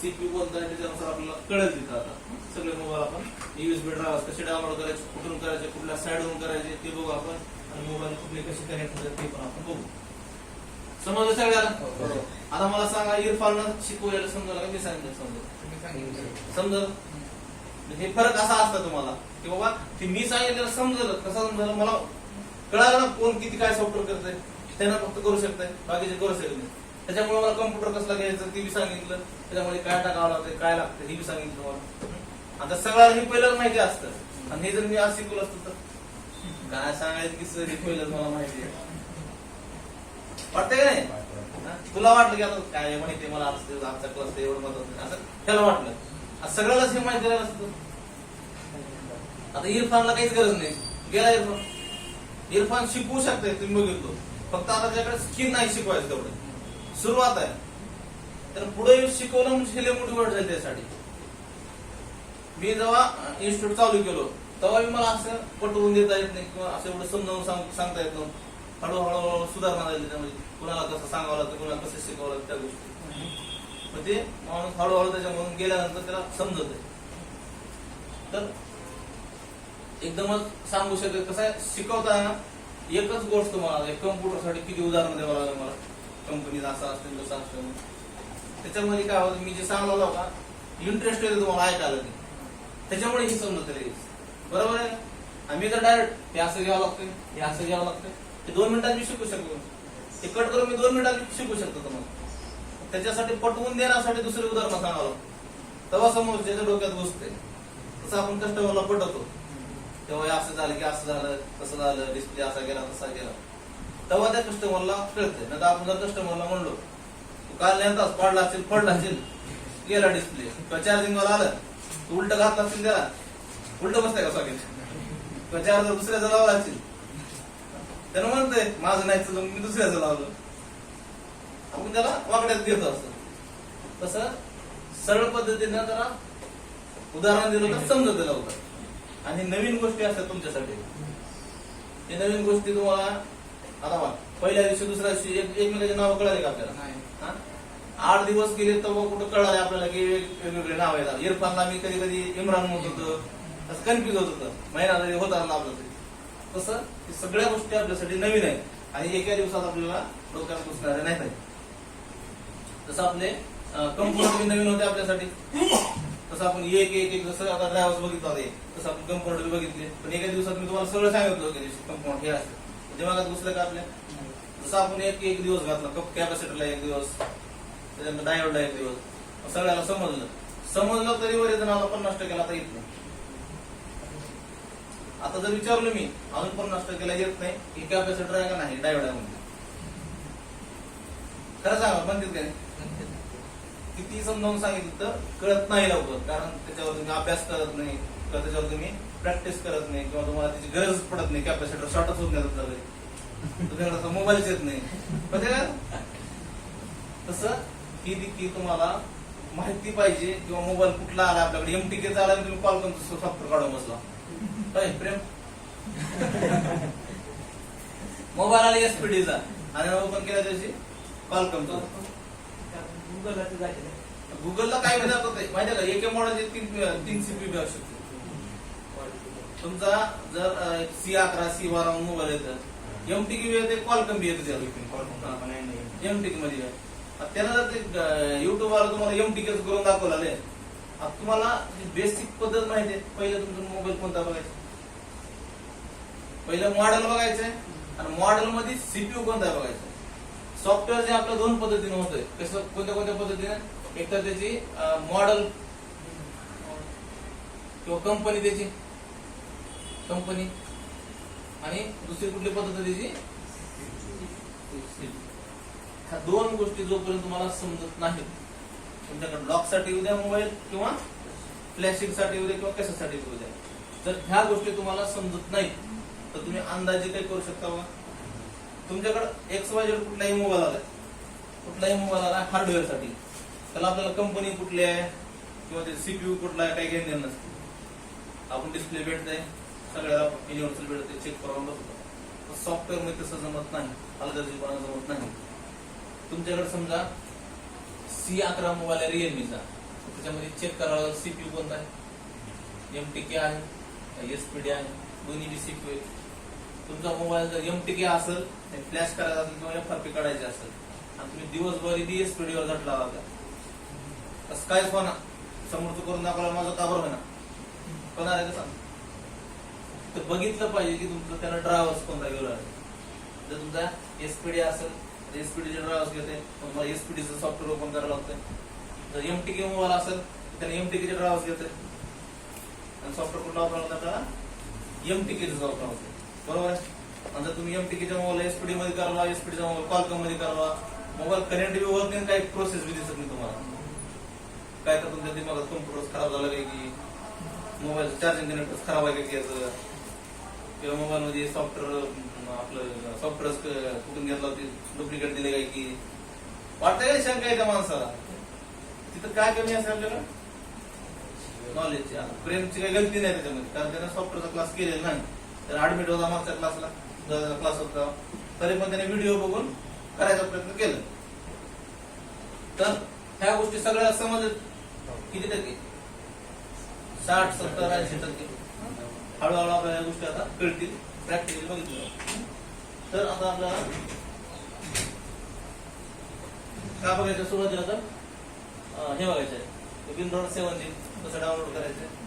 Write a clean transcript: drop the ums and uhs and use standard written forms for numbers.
CPU कोणता आहे त्याच्यानुसार आपल्याला कळेल तिथं. आता सगळे मोबाईल आपण USB ड्राइव्ह कसे डाउनलोड करायचे, कुठून करायचे, कुठल्या साईडवरून करायचे ते बघू आपण. आणि मोबाईल कुठले कसे कनेक्ट होतात ते पण आपण बघू. समजलं सगळ्याला? आता मला सांगा, इरफान शिकवलेलं समजलं का मी सांगितलं समजलं? हे फरक असा असता तुम्हाला की बाबा ते मी सांगितलेलं समजलं, कसं समजलं मला कळालं ना कोण किती काय सॉफ्टवेअर करतंय, त्यांना फक्त करू शकताय, बाकीचे करू शकत नाही. त्याच्यामुळे मला कम्प्युटर कसला घ्यायचं ते बी सांगितलं, त्याच्यामध्ये काय टाकावं लागतं काय लागतं हे बी सांगितलं मला. आता सगळ्याला हे पहिलं माहिती असतं. आणि हे जर मी आज शिकवलं असतं तर काय सांगायचं की सर हे पहिलंच मला माहिती आहे. वाटतंय का नाही? तुला वाटलं की आता काय माहिती मला आजचा क्लास एवढं महत्वाचं असं त्याला वाटलं. सगळ्यालाच हे माहिती करायला असतं. आता इरफानला काहीच गरज नाही, गेला इरफान. इरफान शिकवू शकताय तुम्ही बघितलो, फक्त आता त्याच्याकडे स्किल नाही शिकवायचं तेवढं, सुरुवात आहे. तर पुढे शिकवलं म्हणजे लय मोठी गोष्ट झाली त्यासाठी. मी जेव्हा इन्स्टिट्यूट चालू केलो तेव्हा मला असं पटवून देता येत नाही किंवा असं एवढं समजावून सांगता येत नव्हतं. हळूहळू सुधारणा झाली त्याच्यामध्ये, कुणाला कसं सांगावं लागतं, कुणाला कसं शिकवावं लागतं त्या गोष्टी. ते माणूस हळूहळू त्याच्यामधून गेल्यानंतर त्याला समजत आहे. तर एकदमच सांगू शकत कसं आहे, शिकवताना एकच गोष्ट तुम्हाला कम्प्युटरसाठी किती उदाहरण द्यावं लागलं मला, कंपनीचं असं असतं तसं असतं. त्याच्यामध्ये काय होतं, मी जे सांगलो का इंटरेस्ट येतो तुम्हाला ऐकायला नाही, त्याच्यामुळे हे समजत लगेच. बरोबर आहे. आम्ही जर डायरेक्ट हे असं घ्यावं लागतं, हे असं घ्यावं लागतं, ते 2 मिनिटात मी शिकू शकतो. ते कट करून मी 2 मिनिटात शिकू शकतो तुम्हाला. त्याच्यासाठी पटवून देण्यासाठी दुसरे उदाहरण सांगावं, तेव्हा समोर त्याच्या डोक्यात घुसते. तसं आपण कस्टमरला पटवतो, तेव्हा असं झालं की असं झालं तसं झालं, डिस्प्ले असा गेला तसा गेला, तेव्हा त्या कस्टमरला कळतंय. नाही तर आपण जर कस्टमरला म्हणलो तू काल नेतास पडला असेल गेला डिस्प्ले किंवा चार्जिंग वाला आलं, तू उलट घातला असेल त्याला, उलट बसताय का सॉकेट किंवा चार्जर दुसऱ्याचं लावला असेल, त्यानं म्हणतंय माझं नाही तर मी दुसऱ्याचं लावलं, आपण त्याला वाकड्यात घेतो. असं तसं सरळ पद्धतीनं जरा उदाहरण दिलं तर समजत लवकर. आणि नवीन गोष्टी असतात तुमच्यासाठी, ते नवीन गोष्टी तुम्हाला आता पहिल्या दिवशी दुसऱ्या दिवशी एकमेकांचे नाव कळाले का आपल्याला? 8 दिवस गेले तर कुठं कळाले आपल्याला की वेगवेगळे नाव आहेत. इरफानला मी कधी कधी इम्रान म्हणत होतो, असं कन्फ्युज होत होतं, महिना जरी होता ना आपलं. तसं सगळ्या गोष्टी आपल्यासाठी नवीन आहेत आणि एका दिवसात आपल्याला डोक्यात घुसणारे नाही. जसं आपले कम्प्युटर नवीन होते आपल्यासाठी, तसं आपण एक एक एक जसं आता ड्रायव्हर्स बघितलं होते तसं आपण कम्प्युटर बघितले. पण एका दिवसात मी तुम्हाला सगळं सांगितलं कम्प्युटर हे असतं दिमागात घुसलं का आपल्या. जसं आपण एक दिवस घातला कॅपॅसिटरला, एक दिवस त्याच्यानंतर डायोडला, एक दिवस, सगळ्याला समजलं तरी वरील जणाला 50% आता येत नाही. आता जर विचारलं मी अजून 50% येत नाही की कॅपॅसिटर आहे का नाही, डायोड आहे म्हणजे खरं सांगा म्हणतील काय? किती समजावून सांगितलं तर कळत नाही लवकर, कारण त्याच्यावर तुम्ही अभ्यास करत नाही किंवा त्याच्यावर तुम्ही प्रॅक्टिस करत नाही किंवा तुम्हाला त्याची गरज पडत नाही. कॅपॅसिटर शॉर्टच होत नाही तुमच्याकडे, मोबाईलच येत नाही. तसं की तुम्हाला माहिती पाहिजे किंवा मोबाईल कुठला आला आपल्याकडे, MTK आला तुम्ही कॉल करून सॉफ्टवेअर काढून बसला काय प्रेम. मोबाईल आला SPD आणि ओपन केल्या दिवशी कॉल करतो. गुगलला काय माहिती आहे का, एका मॉडेलचे 3 CPU असू शकतो. तुमचा जर C11 C12 मोबाईल येतं, MTK येते, कॉल कमी येते MTK मध्ये. त्याला जर ते युट्यूब वाला तुम्हाला MTK करून दाखवला, तुम्हाला बेसिक पद्धत माहिती आहे. पहिलं तुमचा मोबाईल कोणता बघायचा, पहिलं मॉडेल बघायचंय आणि मॉडेल मध्ये CPU कोणता बघायचं. सॉफ्टवेअर जे आपल्या 2 पद्धतीने होतंय, कसं कोणत्या पद्धतीने, एक तर त्याची मॉडेल किंवा कंपनी, त्याची कंपनी, आणि दुसरी कुठली पद्धत त्याची. ह्या 2 गोष्टी जोपर्यंत तुम्हाला समजत नाहीत, तुमच्याकडे लॉक साठी उद्या मोबाईल किंवा फ्लॅशिंग साठी उद्या किंवा कशासाठी उद्या, जर ह्या गोष्टी तुम्हाला समजत नाहीत तर तुम्ही अंदाजे काय करू शकता बघा. तुमच्याकडे XYZ कुठलाही मोबाईल आला हार्डवेअर साठी, त्याला आपल्याला कंपनी कुठली आहे किंवा ते CPU कुठला आहे काही घेणं नसते. आपण डिस्प्ले भेटतंय, सगळ्याला युनिव्हर्सल भेटते, चेक करून बसतो. सॉफ्टवेअर मध्ये तसं जमत नाही, हलगर्जीपणा जमत नाही. तुमच्याकडे समजा C11 मोबाईल आहे रिअलमीचा, त्याच्यामध्ये चेक करावं सीपीयू कोणता आहे, MTK आहे, SPD आहे, दोन्ही बी सीपीयू आहे. तुमचा मोबाईल जर MTK असेल, फ्लॅश करायचा असेल किंवा FRP काढायचे असेल आणि तुम्ही दिवसभर SPD वर झटला होता, तसं कायच होणार. समोरचं करून दाखवला माझं काबर होणार होणार आहे का सांग. तर बघितलं पाहिजे की तुमचं त्याला ड्रायव्हर्स कोणता गेला आहे. जर तुमचा SPD असेल तर SPD चे ड्रायव्हर्स घेते, तुम्हाला SPD चं सॉफ्टवेअर ओपन करायला लागतंय. जर MTK मोबाईल असेल तर त्याने MTK चे ड्रायव्हर्स घेते आणि सॉफ्टवेअर कुठला वापरावं लागतं आपल्याला, MTK चं वापरावं लागतं. बरोबर आहे. आणि जर तुम्ही MTK च्या मोबाईल SPD मध्ये करावा, SPD चा मोबाईल Qualcomm मध्ये करावा, मोबाईल कनेक्ट बी होत नाही, काही प्रोसेस बी दिसत नाही तुम्हाला. काय तर तुमच्या दिमागात कम्प्युटर खराब झाला काय की, मोबाईल चार्जिंग कनेक्टर खराब आहे की याचं, किंवा मोबाईल मध्ये सॉफ्टवेअर आपलं सॉफ्टवेअर कुठून घेतला होती डुप्लिकेट दिले काय की, वाटतंय का शंका आहे त्या माणसाला. तिथं काय कमी असेल आपल्याला नॉलेजची, ब्रेनची काही गलती नाही त्याच्यामध्ये, कारण त्याने सॉफ्टवेअरचा क्लास केलेला नाही. तर ऍडमिट होता मागच्या क्लासला, क्लास होता, तरी पण त्याने व्हिडिओ बघून करायचा प्रयत्न केला. तर ह्या गोष्टी सगळ्या समजत किती टक्के, 60, 70, 80%. हळूहळू आपल्याला गोष्टी आता कळतील, प्रॅक्टिकली बघितलं. तर आता आपल्याला काय बघायचं, सुरुवातीला तर हे बघायचं आहे, विंडोज 7 कसं डाउनलोड करायचं.